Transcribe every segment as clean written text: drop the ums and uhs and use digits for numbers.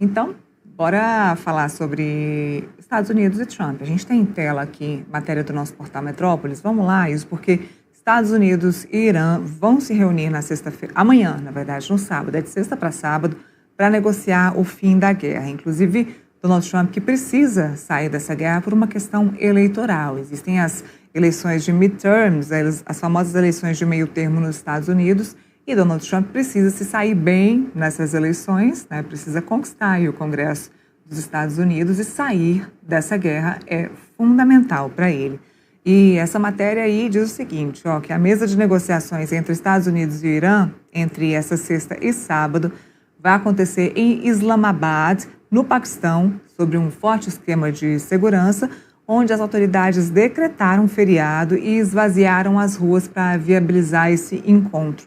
Então, bora falar sobre Estados Unidos e Trump. A gente tem em tela aqui matéria do nosso portal Metrópolis. Vamos lá, isso porque Estados Unidos e Irã vão se reunir na sexta-feira, amanhã, na verdade, no sábado, é de sexta para sábado, para negociar o fim da guerra. Inclusive, Donald Trump que precisa sair dessa guerra por uma questão eleitoral. Existem as eleições de midterms, as famosas eleições de meio termo nos Estados Unidos, e Donald Trump precisa se sair bem nessas eleições, né? Precisa conquistar aí o Congresso dos Estados Unidos e sair dessa guerra é fundamental para ele. E essa matéria aí diz o seguinte, ó, que a mesa de negociações entre Estados Unidos e Irã, entre essa sexta e sábado, vai acontecer em Islamabad, no Paquistão, sobre um forte esquema de segurança, onde as autoridades decretaram um feriado e esvaziaram as ruas para viabilizar esse encontro.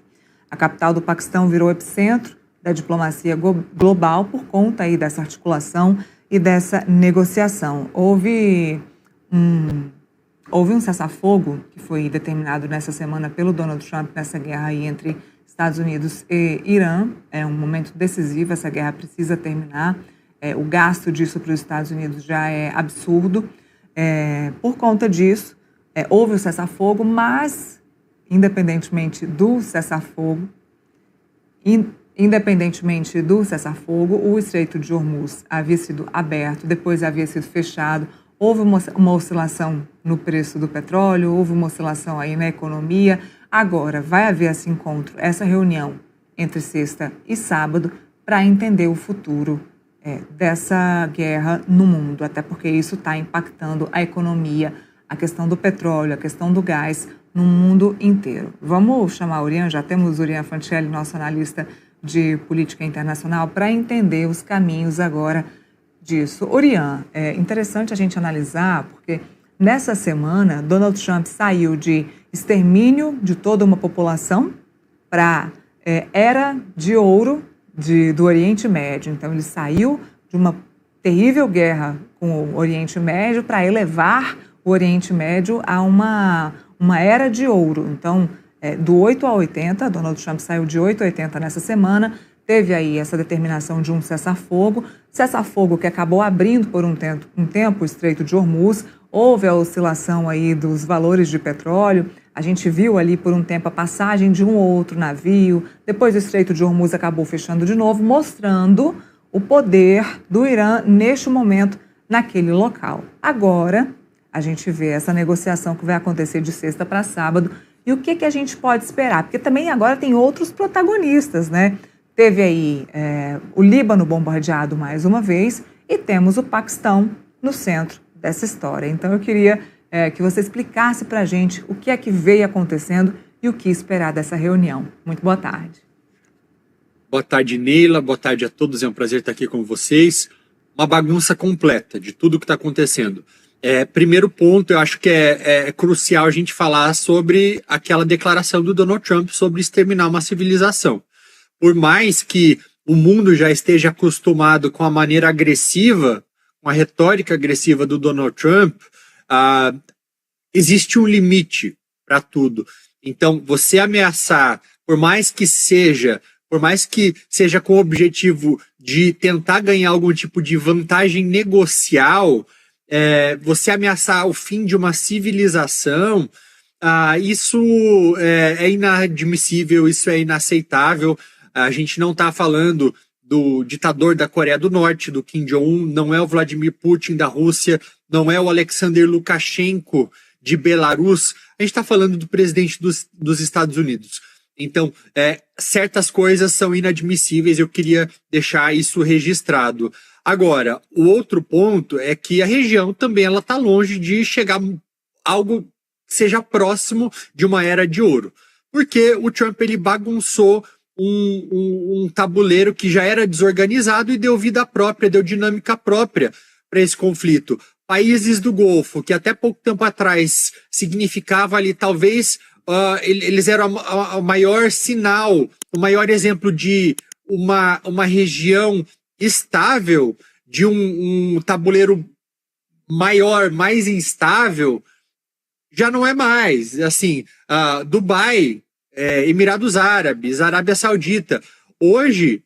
A capital do Paquistão virou epicentro da diplomacia global por conta aí dessa articulação e dessa negociação. Houve um cessar-fogo que foi determinado nessa semana pelo Donald Trump nessa guerra aí entre Estados Unidos e Irã. É um momento decisivo, essa guerra precisa terminar. O gasto disso para os Estados Unidos já é absurdo. Por conta disso, houve o cessar-fogo, mas independentemente do cessar-fogo, o Estreito de Hormuz havia sido aberto, depois havia sido fechado, houve uma oscilação no preço do petróleo, houve uma oscilação aí na economia. Agora vai haver esse encontro, essa reunião entre sexta e sábado para entender o futuro dessa guerra no mundo, até porque isso está impactando a economia, a questão do petróleo, a questão do gás no mundo inteiro. Vamos chamar o Urian, já temos o Urian Fancelli, nosso analista de política internacional, para entender os caminhos agora disso. Urian, é interessante a gente analisar, porque nessa semana Donald Trump saiu de extermínio de toda uma população para era de ouro do Oriente Médio. Então ele saiu de uma terrível guerra com o Oriente Médio para elevar o Oriente Médio a uma era de ouro. Então, do 8 a 80, Donald Trump saiu de 8 a 80 nessa semana, teve aí essa determinação de um cessar-fogo que acabou abrindo por um tempo o Estreito de Hormuz, houve a oscilação aí dos valores de petróleo, a gente viu ali por um tempo a passagem de um ou outro navio, depois o Estreito de Hormuz acabou fechando de novo, mostrando o poder do Irã neste momento naquele local. Agora, a gente vê essa negociação que vai acontecer de sexta para sábado. E o que a gente pode esperar? Porque também agora tem outros protagonistas, né? Teve aí o Líbano bombardeado mais uma vez e temos o Paquistão no centro dessa história. Então eu queria que você explicasse para a gente o que é que veio acontecendo e o que esperar dessa reunião. Muito boa tarde. Boa tarde, Neila. Boa tarde a todos. É um prazer estar aqui com vocês. Uma bagunça completa de tudo o que está acontecendo. Primeiro ponto, eu acho que é crucial a gente falar sobre aquela declaração do Donald Trump sobre exterminar uma civilização. Por mais que o mundo já esteja acostumado com a maneira agressiva, com a retórica agressiva do Donald Trump, existe um limite para tudo. Então, você ameaçar, por mais que seja com o objetivo de tentar ganhar algum tipo de vantagem negocial, você ameaçar o fim de uma civilização, isso é inadmissível, isso é inaceitável. A gente não está falando do ditador da Coreia do Norte, do Kim Jong-un, não é o Vladimir Putin da Rússia, não é o Alexander Lukashenko de Belarus, a gente está falando do presidente dos Estados Unidos. Então, certas coisas são inadmissíveis, eu queria deixar isso registrado. Agora, o outro ponto é que a região também está longe de chegar algo que seja próximo de uma era de ouro. Porque o Trump ele bagunçou um tabuleiro que já era desorganizado e deu vida própria, deu dinâmica própria para esse conflito. Países do Golfo, que até pouco tempo atrás significava ali talvez... eles eram o maior sinal, o maior exemplo de uma região estável, de um tabuleiro maior, mais instável, já não é mais. Assim, Dubai, Emirados Árabes, Arábia Saudita, hoje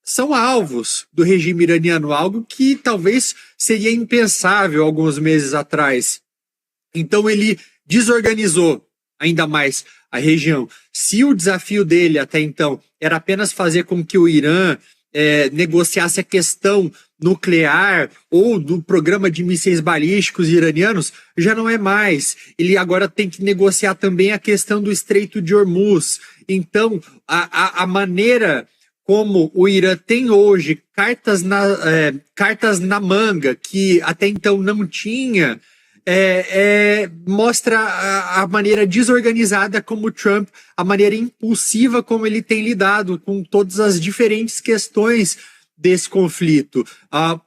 são alvos do regime iraniano, algo que talvez seria impensável alguns meses atrás. Então ele desorganizou ainda mais a região. Se o desafio dele até então era apenas fazer com que o Irã negociasse a questão nuclear ou do programa de mísseis balísticos iranianos, já não é mais. Ele agora tem que negociar também a questão do Estreito de Hormuz. Então, a maneira como o Irã tem hoje cartas na manga, que até então não tinha, mostra a maneira desorganizada como o Trump, a maneira impulsiva como ele tem lidado com todas as diferentes questões desse conflito.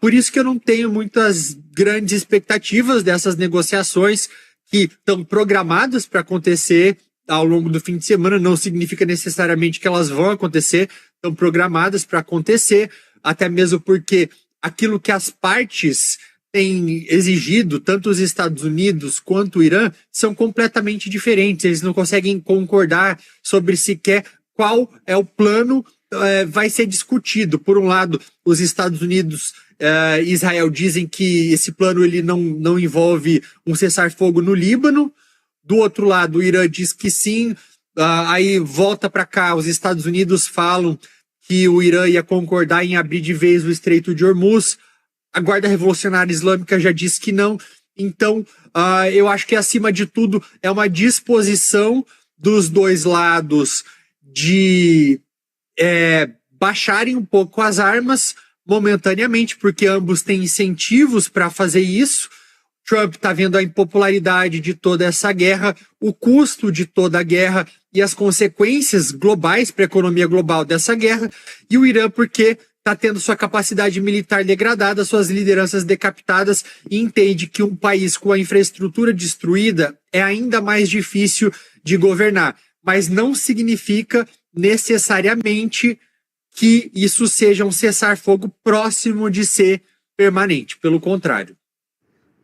Por isso que eu não tenho muitas grandes expectativas dessas negociações que estão programadas para acontecer ao longo do fim de semana. Não significa necessariamente que elas vão acontecer, estão programadas para acontecer, até mesmo porque aquilo que as partes têm exigido, tanto os Estados Unidos quanto o Irã, são completamente diferentes. Eles não conseguem concordar sobre sequer qual é o plano vai ser discutido. Por um lado, os Estados Unidos e Israel dizem que esse plano ele não envolve um cessar-fogo no Líbano. Do outro lado, o Irã diz que sim. Aí volta para cá, os Estados Unidos falam que o Irã ia concordar em abrir de vez o Estreito de Hormuz. A Guarda Revolucionária Islâmica já disse que não. Então, eu acho que, acima de tudo, é uma disposição dos dois lados de baixarem um pouco as armas momentaneamente, porque ambos têm incentivos para fazer isso. Trump está vendo a impopularidade de toda essa guerra, o custo de toda a guerra e as consequências globais para a economia global dessa guerra, e o Irã porque está tendo sua capacidade militar degradada, suas lideranças decapitadas, e entende que um país com a infraestrutura destruída é ainda mais difícil de governar. Mas não significa necessariamente que isso seja um cessar-fogo próximo de ser permanente, pelo contrário.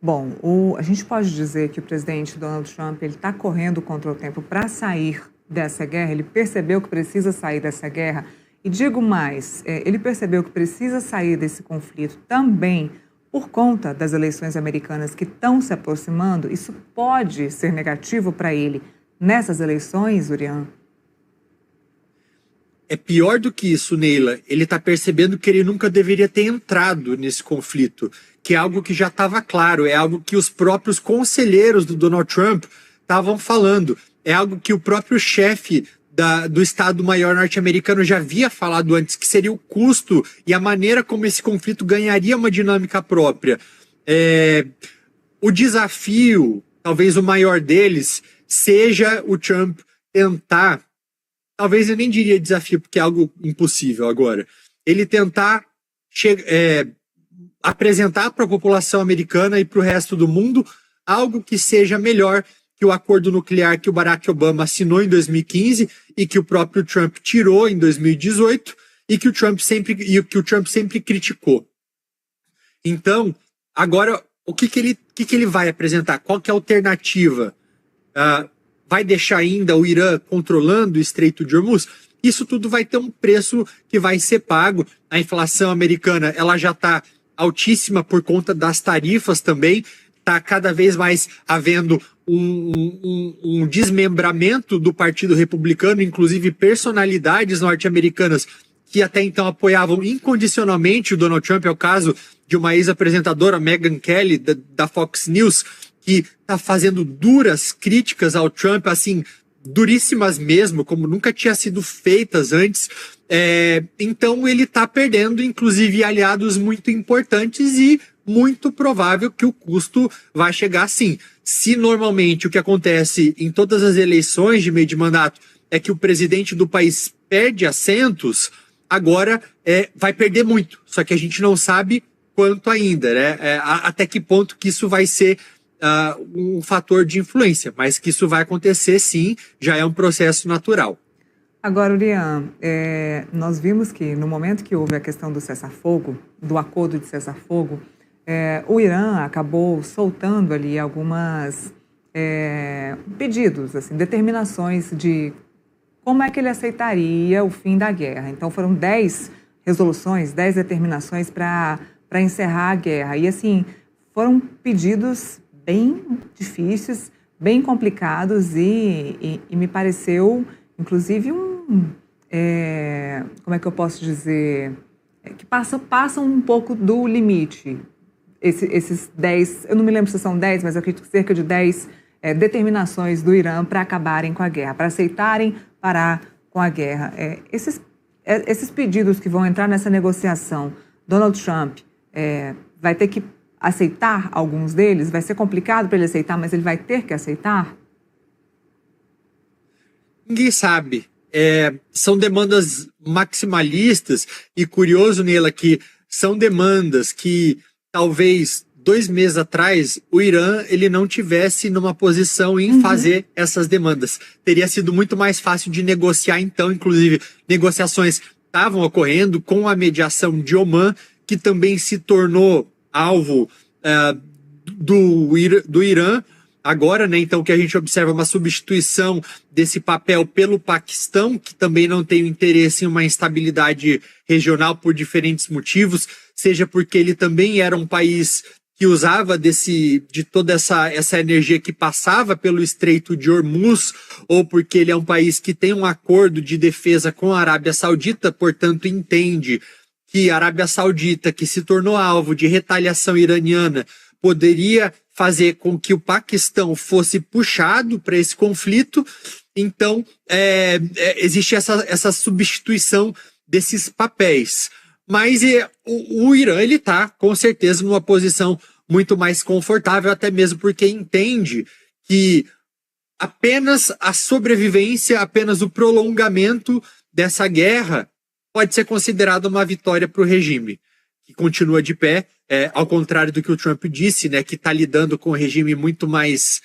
Bom, a gente pode dizer que o presidente Donald Trump está correndo contra o tempo para sair dessa guerra. Ele percebeu que precisa sair dessa guerra. E digo mais, ele percebeu que precisa sair desse conflito também por conta das eleições americanas que estão se aproximando. Isso pode ser negativo para ele nessas eleições, Urian? É pior do que isso, Neila. Ele está percebendo que ele nunca deveria ter entrado nesse conflito, que é algo que já estava claro, é algo que os próprios conselheiros do Donald Trump estavam falando, é algo que o próprio chefe do Estado-Maior norte-americano já havia falado antes, que seria o custo e a maneira como esse conflito ganharia uma dinâmica própria. O desafio, talvez o maior deles, seja o Trump tentar, talvez eu nem diria desafio, porque é algo impossível agora, ele tentar apresentar para a população americana e para o resto do mundo algo que seja melhor que o acordo nuclear que o Barack Obama assinou em 2015 e que o próprio Trump tirou em 2018 e que o Trump sempre criticou. Então, agora, o que ele vai apresentar? Qual que é a alternativa? Vai deixar ainda o Irã controlando o Estreito de Hormuz? Isso tudo vai ter um preço que vai ser pago. A inflação americana ela já está altíssima por conta das tarifas também. Está cada vez mais havendo um desmembramento do Partido Republicano, inclusive personalidades norte-americanas que até então apoiavam incondicionalmente o Donald Trump. É o caso de uma ex-apresentadora, Megyn Kelly, da Fox News, que está fazendo duras críticas ao Trump, assim, duríssimas mesmo, como nunca tinha sido feitas antes. Então ele está perdendo, inclusive, aliados muito importantes e muito provável que o custo vai chegar sim. Se normalmente o que acontece em todas as eleições de meio de mandato é que o presidente do país perde assentos, agora vai perder muito. Só que a gente não sabe quanto ainda, né? Até que ponto que isso vai ser um fator de influência, mas que isso vai acontecer sim, já é um processo natural. Agora, Urian, nós vimos que no momento que houve a questão do cessar-fogo, do acordo de cessar-fogo, o Irã acabou soltando ali algumas pedidos, assim, determinações de como é que ele aceitaria o fim da guerra. Então foram 10 resoluções, 10 determinações para encerrar a guerra. E, assim, foram pedidos bem difíceis, bem complicados e me pareceu, inclusive, como é que eu posso dizer, que passam um pouco do limite. Esses 10, eu não me lembro se são 10, mas eu acredito que cerca de 10 determinações do Irã para acabarem com a guerra, para aceitarem parar com a guerra. Esses pedidos que vão entrar nessa negociação, Donald Trump vai ter que aceitar alguns deles? Vai ser complicado para ele aceitar, mas ele vai ter que aceitar? Ninguém sabe. São demandas maximalistas e curioso nela que são demandas que talvez 2 meses atrás o Irã ele não tivesse numa posição em fazer essas demandas. Teria sido muito mais fácil de negociar então, inclusive negociações estavam ocorrendo com a mediação de Omã, que também se tornou alvo do Irã agora, né? Então, que a gente observa uma substituição desse papel pelo Paquistão, que também não tem interesse em uma instabilidade regional por diferentes motivos, seja porque ele também era um país que usava de toda essa energia que passava pelo Estreito de Hormuz, ou porque ele é um país que tem um acordo de defesa com a Arábia Saudita, portanto entende que a Arábia Saudita, que se tornou alvo de retaliação iraniana, poderia fazer com que o Paquistão fosse puxado para esse conflito. Então, existe essa substituição desses papéis. Mas o Irã está, com certeza, numa posição muito mais confortável, até mesmo porque entende que apenas a sobrevivência, apenas o prolongamento dessa guerra pode ser considerado uma vitória para o regime, que continua de pé, ao contrário do que o Trump disse, né, que está lidando com um regime muito mais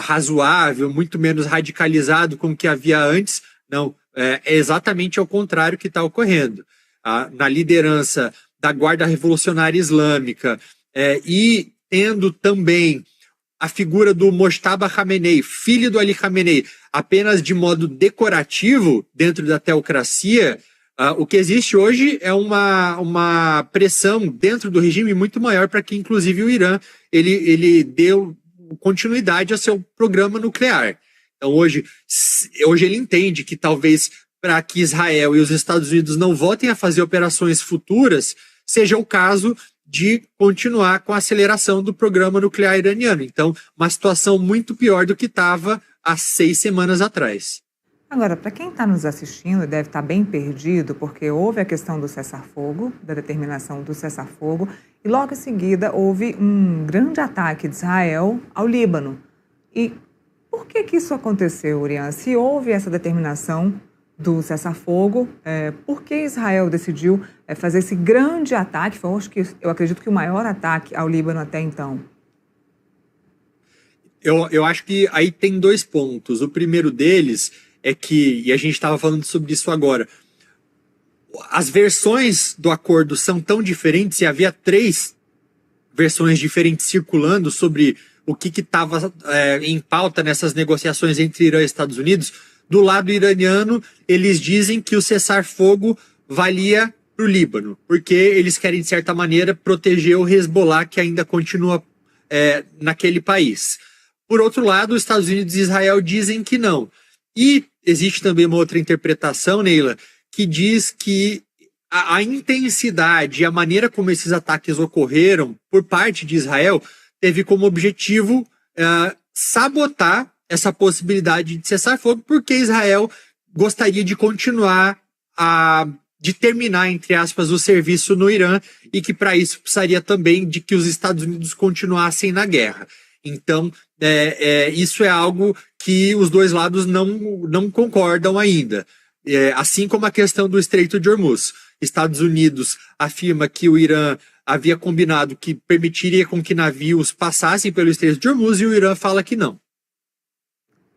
razoável, muito menos radicalizado com o que havia antes. Não, é exatamente ao contrário que está ocorrendo. Na liderança da Guarda Revolucionária Islâmica e tendo também a figura do Mojtaba Khamenei, filho do Ali Khamenei, apenas de modo decorativo dentro da teocracia, o que existe hoje é uma pressão dentro do regime muito maior para que, inclusive, o Irã ele deu continuidade ao seu programa nuclear. Então, hoje ele entende que talvez para que Israel e os Estados Unidos não voltem a fazer operações futuras, seja o caso de continuar com a aceleração do programa nuclear iraniano. Então, uma situação muito pior do que estava há 6 semanas atrás. Agora, para quem está nos assistindo, deve estar bem perdido, porque houve a questão do cessar-fogo, da determinação do cessar-fogo, e logo em seguida houve um grande ataque de Israel ao Líbano. E por que isso aconteceu, Urian? Se houve essa determinação do cessar-fogo, por que Israel decidiu fazer esse grande ataque? Foi, eu acredito que o maior ataque ao Líbano até então. Eu acho que aí tem 2 pontos. O primeiro deles é que, e a gente estava falando sobre isso agora, as versões do acordo são tão diferentes e havia 3 versões diferentes circulando sobre o que estava em pauta nessas negociações entre Irã e Estados Unidos. Do lado iraniano, eles dizem que o cessar-fogo valia para o Líbano, porque eles querem, de certa maneira, proteger o Hezbollah, que ainda continua naquele país. Por outro lado, os Estados Unidos e Israel dizem que não. E existe também uma outra interpretação, Neila, que diz que a intensidade e a maneira como esses ataques ocorreram por parte de Israel teve como objetivo sabotar essa possibilidade de cessar-fogo, porque Israel gostaria de continuar de terminar, entre aspas, o serviço no Irã, e que para isso precisaria também de que os Estados Unidos continuassem na guerra. Então, isso é algo que os 2 lados não concordam ainda. Assim como a questão do Estreito de Hormuz. Estados Unidos afirma que o Irã havia combinado que permitiria com que navios passassem pelo Estreito de Hormuz e o Irã fala que não.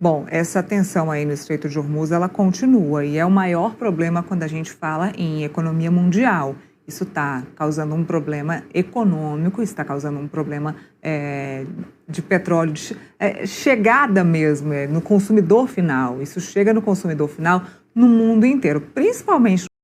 Bom, essa tensão aí no Estreito de Hormuz, ela continua e é o maior problema quando a gente fala em economia mundial. Isso está causando um problema econômico, está causando um problema de petróleo, chegada mesmo no consumidor final. Isso chega no consumidor final no mundo inteiro, principalmente